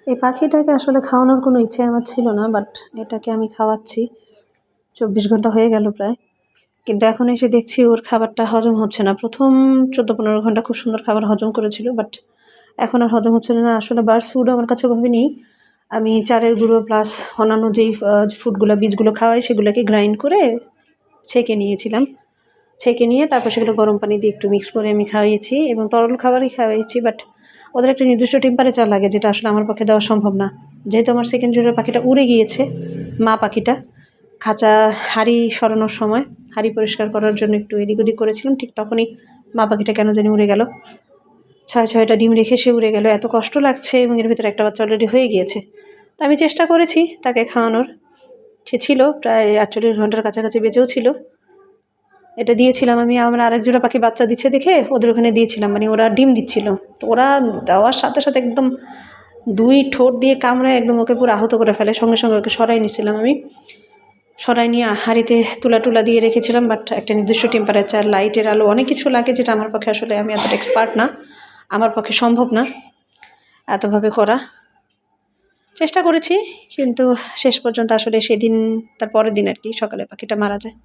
এই পাখিটাকে আসলে খাওয়ানোর কোনো ইচ্ছে আমার ছিল না, বাট এটাকে আমি খাওয়াচ্ছি। ২৪ ঘন্টা হয়ে গেল প্রায়। কিন্তু এখন এসে দেখছি ওর খাবারটা হজম হচ্ছে না। ১ম ১৪-১৫ ঘন্টা খুব সুন্দর খাবার হজম করেছিল, বাট এখন আর হজম হচ্ছিল না। আসলে বার্ডস ফুড আমার কাছে ওভাবে নেই। আমি চালের গুঁড়ো প্লাস অন্যান্য যেই ফুডগুলো, বীজগুলো খাওয়াই সেগুলোকে গ্রাইন্ড করে ছেঁকে নিয়েছিলাম। ছেঁকে নিয়ে তারপর সেগুলো গরম পানি দিয়ে একটু মিক্স করে আমি খাইয়েছি এবং তরল খাবারই খাওয়াইছি। বাট ওদের একটা নির্দিষ্ট টেম্পারেচার লাগে, যেটা আসলে আমার পক্ষে দেওয়া সম্ভব না। যেহেতু আমার সেকেন্ড জোড়ার পাখিটা উড়ে গিয়েছে, মা পাখিটা খাঁচা হাঁড়ি সরানোর সময় হাঁড়ি পরিষ্কার করার জন্য একটু এদিক ওদিক করেছিলাম, ঠিক তখনই মা পাখিটা কেন জানি উড়ে গেল। ৬-৬টা ডিম রেখে সে উড়ে গেল। এত কষ্ট লাগছে এবং এর ভিতরে একটা বাচ্চা অলরেডি হয়ে গিয়েছে। তো আমি চেষ্টা করেছি তাকে খাওয়ানোর। সে ছিল প্রায় ৪৮ ঘন্টার কাছাকাছি বেঁচেও ছিল। এটা দিয়েছিলাম আমি আমার আরেক জোড়া পাখি বাচ্চা দিচ্ছে দেখে ওদের ওখানে দিয়েছিলাম, মানে ওরা ডিম দিচ্ছিল। তো ওরা দেওয়ার সাথে সাথে একদম ২ ঠোঁট দিয়ে কামড়ায় একদম ওকে পুরো আহত করে ফেলে। সঙ্গে সঙ্গে ওকে সরাই নিয়েছিলাম আমি। সরাই নিয়ে হাঁড়িতে তুলা দিয়ে রেখেছিলাম। বাট একটা নির্দিষ্ট টেম্পারেচার, লাইটের আলো, অনেক কিছু লাগে, যেটা আমার পক্ষে আসলে আমি এতটা এক্সপার্ট না। আমার পক্ষে সম্ভব না এতভাবে করা। চেষ্টা করেছি, কিন্তু শেষ পর্যন্ত আসলে সেদিন তার পরের দিন আর কি সকালে পাখিটা মারা যায়।